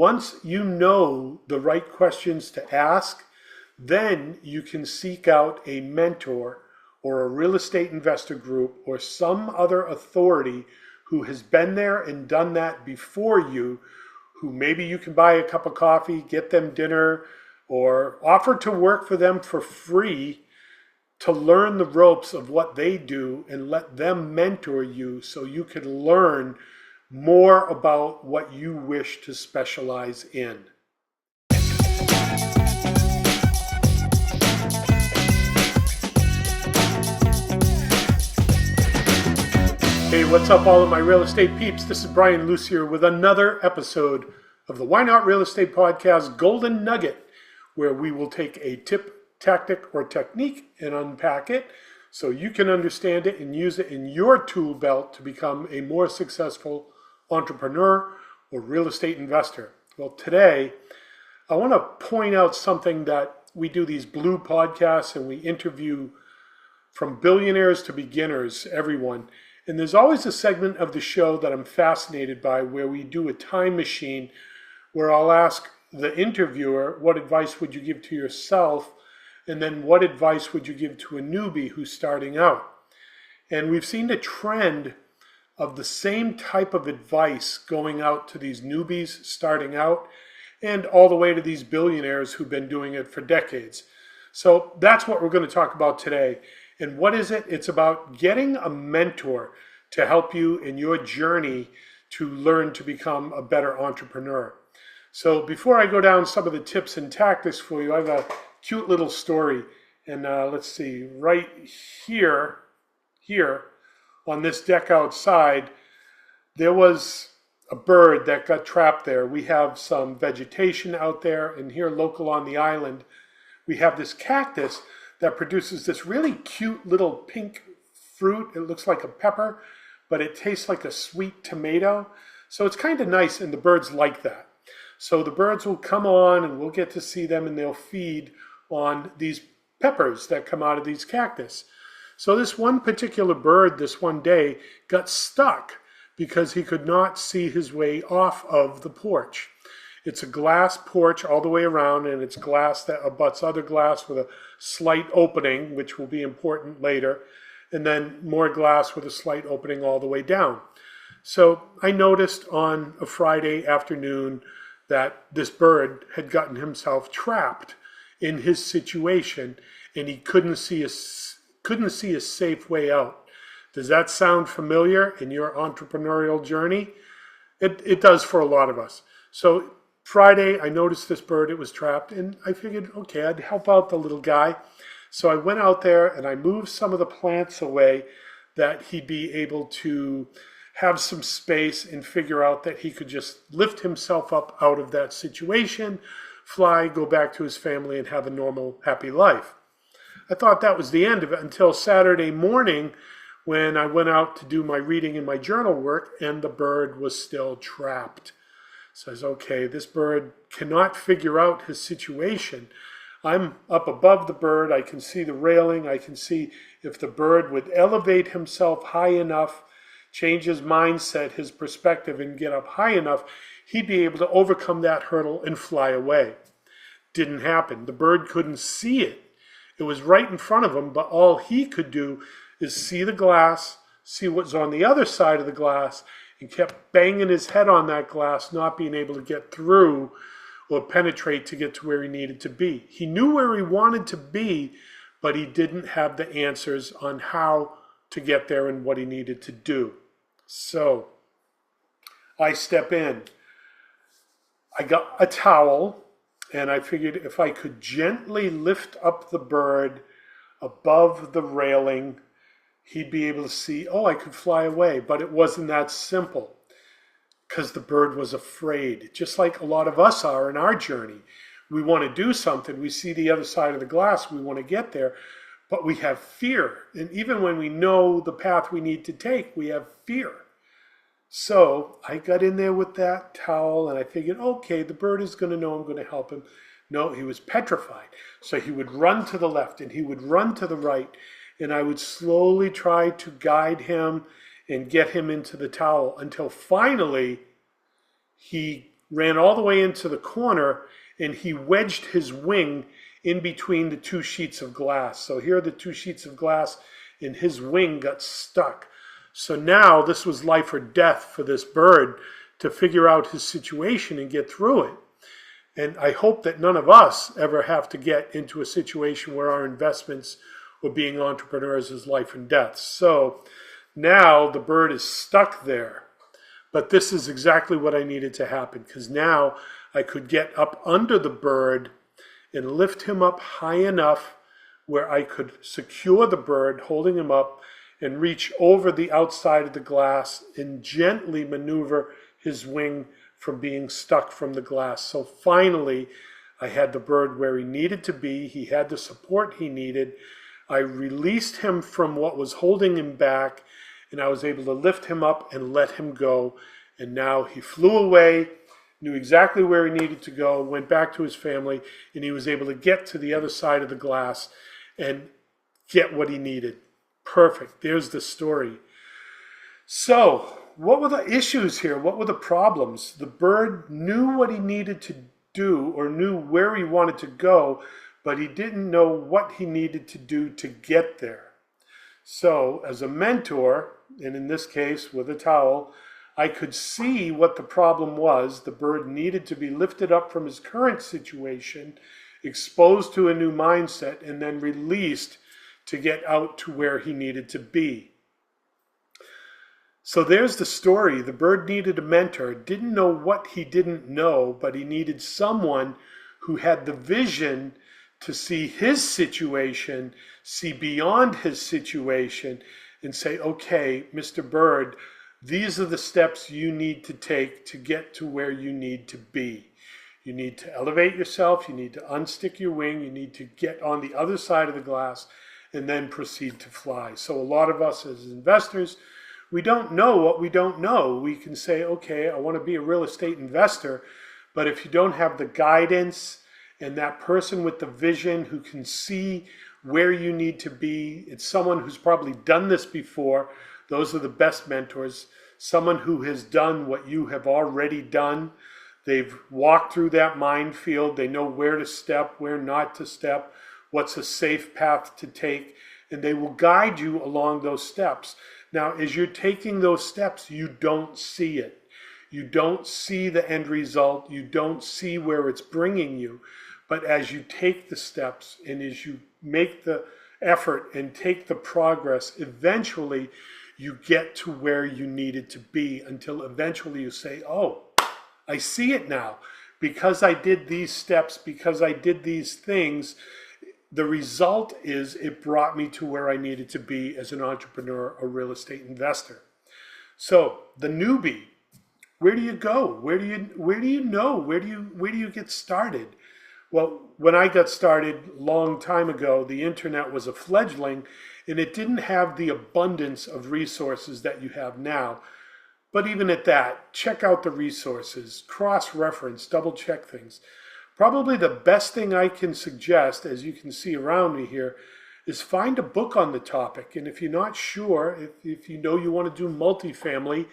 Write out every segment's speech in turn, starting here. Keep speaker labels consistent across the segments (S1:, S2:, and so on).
S1: Once you know the right questions to ask, then you can seek out a mentor or a real estate investor group or some other authority who has been there and done that before you, who maybe you can buy a cup of coffee, get them dinner, or offer to work for them for free to learn the ropes of what they do and let them mentor you so you can learn more about what you wish to specialize in. Hey, what's up all of my real estate peeps? This is Brian Lucier with another episode of the Why Not Real Estate Podcast Golden Nugget, where we will take a tip, tactic, or technique and unpack it so you can understand it and use it in your tool belt to become a more successful entrepreneur or real estate investor. Well, today I want to point out something that we do these blue podcasts and we interview from billionaires to beginners, everyone. And there's always a segment of the show that I'm fascinated by where we do a time machine where I'll ask the interviewer, what advice would you give to yourself? And then what advice would you give to a newbie who's starting out? And we've seen the trend of the same type of advice going out to these newbies starting out and all the way to these billionaires who've been doing it for decades. So that's what we're going to talk about today. And what is it? It's about getting a mentor to help you in your journey to learn to become a better entrepreneur. So before I go down some of the tips and tactics for you, I have a cute little story. And let's see, right here on this deck outside, there was a bird that got trapped there. We have some vegetation out there, and here local on the island, we have this cactus that produces this really cute little pink fruit. It looks like a pepper, but it tastes like a sweet tomato. So it's kind of nice, and the birds like that. So the birds will come on, and we'll get to see them, and they'll feed on these peppers that come out of these cactus. So this one particular bird this one day got stuck because he could not see his way off of the porch. It's a glass porch all the way around, and it's glass that abuts other glass with a slight opening, which will be important later, and then more glass with a slight opening all the way down. So I noticed on a Friday afternoon that this bird had gotten himself trapped in his situation, and he couldn't see a safe way out. Does that sound familiar in your entrepreneurial journey? It does for a lot of us. So Friday, I noticed this bird, it was trapped, and I figured, okay, I'd help out the little guy. So I went out there and I moved some of the plants away that he'd be able to have some space and figure out that he could just lift himself up out of that situation, fly, go back to his family, and have a normal, happy life. I thought that was the end of it until Saturday morning when I went out to do my reading and my journal work, and the bird was still trapped. So I said, okay, this bird cannot figure out his situation. I'm up above the bird. I can see the railing. I can see if the bird would elevate himself high enough, change his mindset, his perspective, and get up high enough, he'd be able to overcome that hurdle and fly away. Didn't happen. The bird couldn't see it. It was right in front of him, but all he could do is see the glass, see what's on the other side of the glass, and kept banging his head on that glass, not being able to get through or penetrate to get to where he needed to be. He knew where he wanted to be, but he didn't have the answers on how to get there and what he needed to do. So I step in. I got a towel, and I figured if I could gently lift up the bird above the railing, he'd be able to see, oh, I could fly away. But it wasn't that simple because the bird was afraid, just like a lot of us are in our journey. We want to do something. We see the other side of the glass. We want to get there, but we have fear. And even when we know the path we need to take, we have fear. So I got in there with that towel, and I figured, okay, the bird is going to know I'm going to help him. No, he was petrified. So he would run to the left, and he would run to the right, and I would slowly try to guide him and get him into the towel until finally he ran all the way into the corner, and he wedged his wing in between the two sheets of glass. So here are the two sheets of glass, and his wing got stuck. So now this was life or death for this bird to figure out his situation and get through it. And I hope that none of us ever have to get into a situation where our investments or being entrepreneurs is life and death. So now the bird is stuck there. But this is exactly what I needed to happen, because now I could get up under the bird and lift him up high enough where I could secure the bird, holding him up, and reach over the outside of the glass and gently maneuver his wing from being stuck from the glass. So finally, I had the bird where he needed to be. He had the support he needed. I released him from what was holding him back, and I was able to lift him up and let him go. And now he flew away, knew exactly where he needed to go, went back to his family, and he was able to get to the other side of the glass and get what he needed. Perfect. There's the story. So, what were the issues here? What were the problems? The bird knew what he needed to do, or knew where he wanted to go, but he didn't know what he needed to do to get there. So, as a mentor, and in this case with a towel, I could see what the problem was. The bird needed to be lifted up from his current situation, exposed to a new mindset, and then released to get out to where he needed to be. So there's the story. The bird needed a mentor, didn't know what he didn't know, but he needed someone who had the vision to see his situation, see beyond his situation, and say, okay, Mr. Bird, these are the steps you need to take to get to where you need to be. You need to elevate yourself, you need to unstick your wing, you need to get on the other side of the glass, and then proceed to fly. So a lot of us as investors, we don't know what we don't know. We can say, okay, I want to be a real estate investor, but if you don't have the guidance and that person with the vision who can see where you need to be, it's someone who's probably done this before. Those are the best mentors. Someone who has done what you have already done. They've walked through that minefield. They know where to step, where not to step, what's a safe path to take, and they will guide you along those steps. Now, as you're taking those steps, you don't see it. You don't see the end result. You don't see where it's bringing you. But as you take the steps and as you make the effort and take the progress, eventually you get to where you needed to be, until eventually you say, oh, I see it now. Because I did these steps, because I did these things, the result is it brought me to where I needed to be as an entrepreneur or real estate investor. So the newbie, where do you go? Where do you know? Where do you get started? Well, when I got started a long time ago, the internet was a fledgling and it didn't have the abundance of resources that you have now. But even at that, check out the resources, cross-reference, double-check things. Probably the best thing I can suggest, as you can see around me here, is find a book on the topic. And if you're not sure, if you know you want to do multifamily,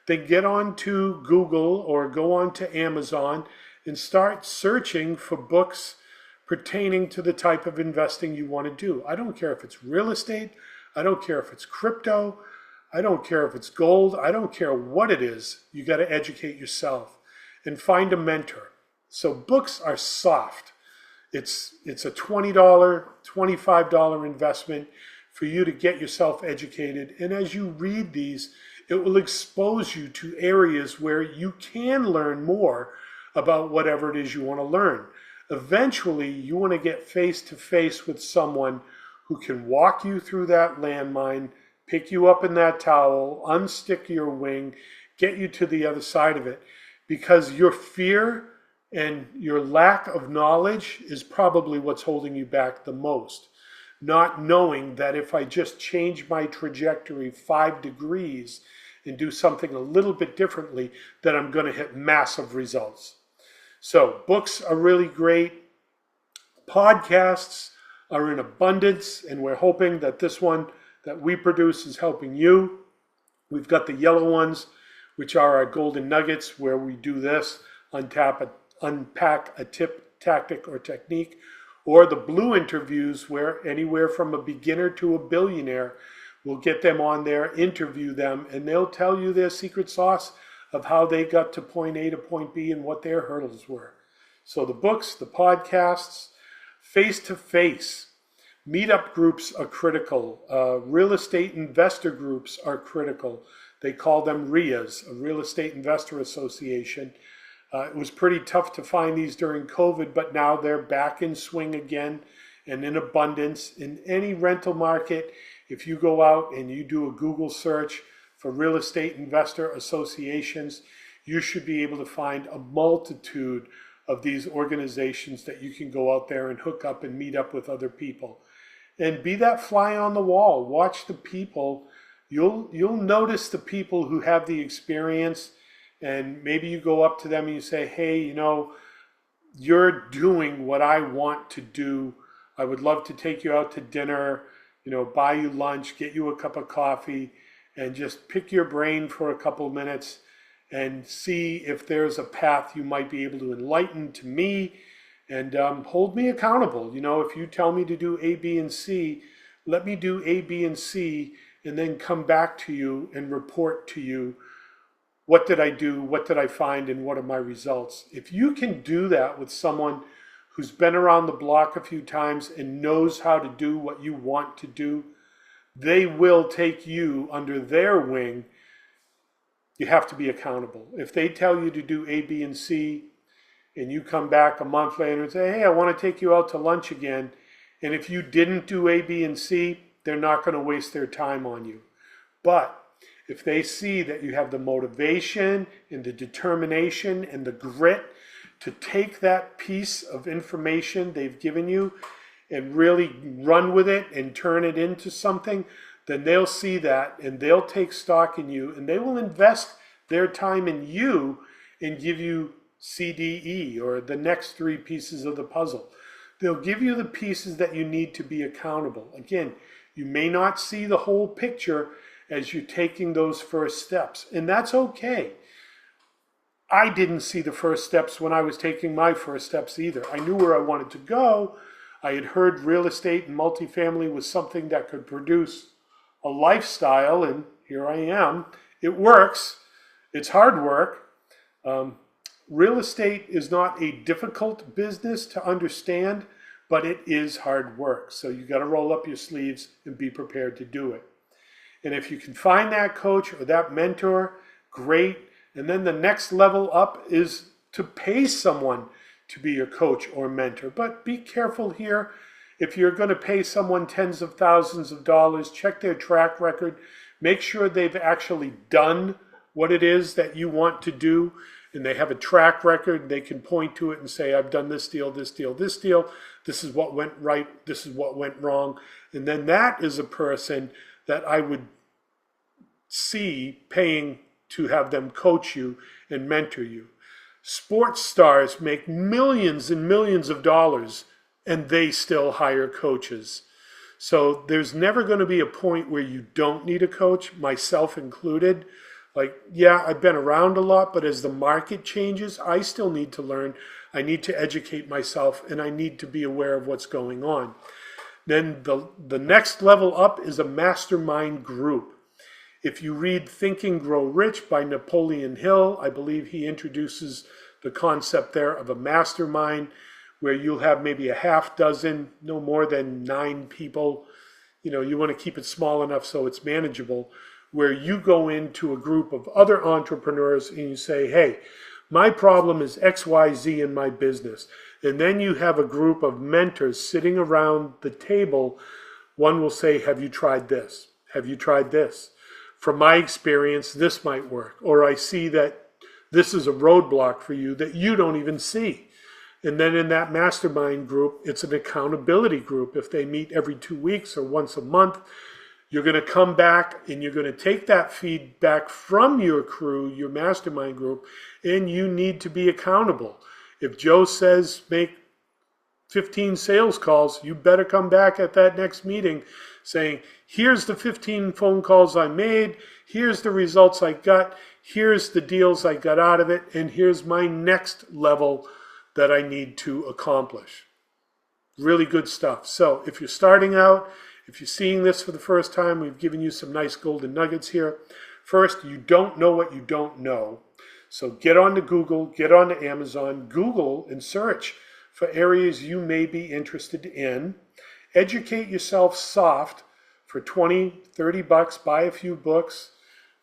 S1: then get on to Google or go on to Amazon and start searching for books pertaining to the type of investing you want to do. I don't care if it's real estate, I don't care if it's crypto, I don't care if it's gold, I don't care what it is. You got to educate yourself and find a mentor. So books are soft. It's a $20, $25 investment for you to get yourself educated. And as you read these, it will expose you to areas where you can learn more about whatever it is you want to learn. Eventually, you want to get face to face with someone who can walk you through that landmine, pick you up in that towel, unstick your wing, get you to the other side of it. Because your fear and your lack of knowledge is probably what's holding you back the most. Not knowing that if I just change my trajectory 5 degrees and do something a little bit differently, that I'm going to hit massive results. So books are really great. Podcasts are in abundance, and we're hoping that this one that we produce is helping you. We've got the yellow ones, which are our golden nuggets, where we do this. unpack a tip, tactic, or technique, or the blue interviews where anywhere from a beginner to a billionaire, we'll get them on there, interview them, and they'll tell you their secret sauce of how they got to point A to point B and what their hurdles were. So the books, the podcasts, face-to-face, meetup groups are critical. Real estate investor groups are critical. They call them RIAs, a Real Estate Investor Association. It was pretty tough to find these during COVID, but now they're back in swing again and in abundance. In any rental market, if you go out and you do a Google search for real estate investor associations, you should be able to find a multitude of these organizations that you can go out there and hook up and meet up with other people. And be that fly on the wall. Watch the people. You'll notice the people who have the experience, and maybe you go up to them and you say, hey, you're doing what I want to do. I would love to take you out to dinner, buy you lunch, get you a cup of coffee, and just pick your brain for a couple minutes and see if there's a path you might be able to enlighten to me, and hold me accountable. If you tell me to do A, B, and C, let me do A, B, and C, and then come back to you and report to you, what did I do, what did I find, and what are my results? If you can do that with someone who's been around the block a few times and knows how to do what you want to do, they will take you under their wing. You have to be accountable. If they tell you to do A, B, and C, and you come back a month later and say, hey, I want to take you out to lunch again, and if you didn't do A, B, and C, they're not going to waste their time on you. But if they see that you have the motivation and the determination and the grit to take that piece of information they've given you and really run with it and turn it into something, then they'll see that and they'll take stock in you, and they will invest their time in you and give you CDE, or the next 3 pieces of the puzzle. They'll give you the pieces that you need to be accountable. Again, you may not see the whole picture as you're taking those first steps, and that's okay. I didn't see the first steps when I was taking my first steps either. I knew where I wanted to go. I had heard real estate and multifamily was something that could produce a lifestyle, and here I am. It works. It's hard work. Real estate is not a difficult business to understand, but it is hard work. So you got to roll up your sleeves and be prepared to do it. And if you can find that coach or that mentor, great. And then the next level up is to pay someone to be your coach or mentor. But be careful here. If you're going to pay someone tens of thousands of dollars, check their track record. Make sure they've actually done what it is that you want to do, and they have a track record. They can point to it and say, I've done this deal, this deal, this deal. This is what went right. This is what went wrong. And then that is a person that I would see paying to have them coach you and mentor you. Sports stars make millions and millions of dollars, and they still hire coaches. So there's never going to be a point where you don't need a coach, myself included. Yeah, I've been around a lot, but as the market changes, I still need to learn. I need to educate myself, and I need to be aware of what's going on. Then the next level up is a mastermind group. If you read Think and Grow Rich by Napoleon Hill, I believe he introduces the concept there of a mastermind where you'll have maybe a half dozen, no more than 9 people. You want to keep it small enough so it's manageable, where you go into a group of other entrepreneurs and you say, hey, my problem is XYZ in my business. And then you have a group of mentors sitting around the table. One will say, have you tried this? Have you tried this? From my experience, this might work. Or I see that this is a roadblock for you that you don't even see. And then in that mastermind group, it's an accountability group. If they meet every 2 weeks or once a month, you're going to come back and you're going to take that feedback from your crew, your mastermind group, and you need to be accountable. If Joe says make 15 sales calls, you better come back at that next meeting saying, here's the 15 phone calls I made, here's the results I got, Here's the deals I got out of it, and here's my next level that I need to accomplish. Really good stuff. So if you're starting out, if you're seeing this for the first time, we've given you some nice golden nuggets here. First, you don't know what you don't know. So get on to Google, get on to Amazon, Google and search for areas you may be interested in. Educate yourself soft for 20, 30 bucks, buy a few books,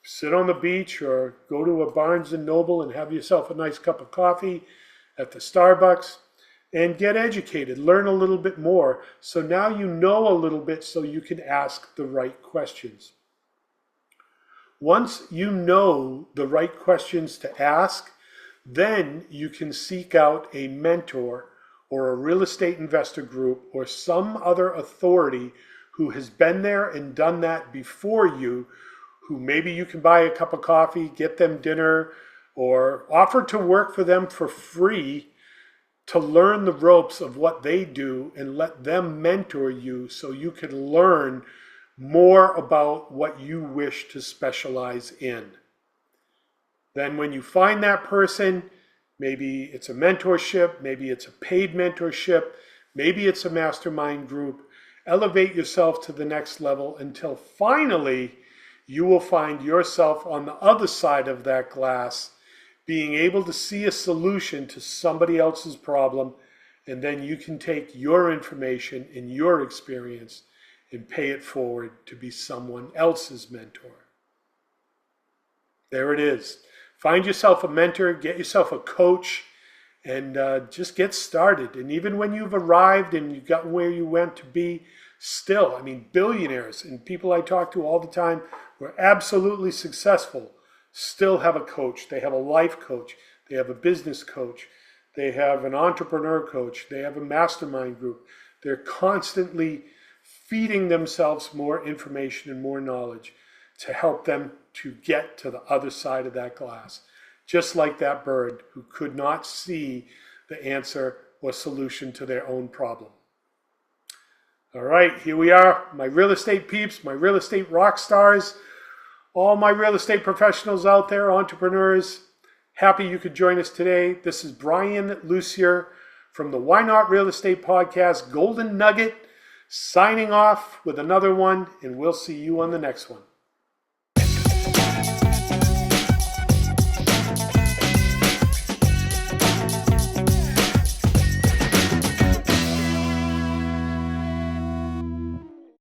S1: sit on the beach or go to a Barnes and Noble and have yourself a nice cup of coffee at the Starbucks and get educated, learn a little bit more. So now you know a little bit so you can ask the right questions. Once you know the right questions to ask, then you can seek out a mentor or a real estate investor group or some other authority who has been there and done that before you, who maybe you can buy a cup of coffee, get them dinner, or offer to work for them for free to learn the ropes of what they do and let them mentor you so you can learn more about what you wish to specialize in. Then when you find that person, maybe it's a mentorship, maybe it's a paid mentorship, maybe it's a mastermind group, elevate yourself to the next level until finally you will find yourself on the other side of that glass, being able to see a solution to somebody else's problem, and then you can take your information and your experience and pay it forward to be someone else's mentor. There it is. Find yourself a mentor, get yourself a coach, and just get started. And even when you've arrived and you got where you went to be, still, I mean, billionaires and people I talk to all the time who are absolutely successful still have a coach. They have a life coach. They have a business coach. They have an entrepreneur coach. They have a mastermind group. They're constantly feeding themselves more information and more knowledge to help them to get to the other side of that glass. Just like that bird who could not see the answer or solution to their own problem. All right, here we are, my real estate peeps, my real estate rock stars, all my real estate professionals out there, entrepreneurs. Happy you could join us today. This is Brian Lucier from the Why Not Real Estate Podcast, Golden Nugget, signing off with another one, and we'll see you on the next one.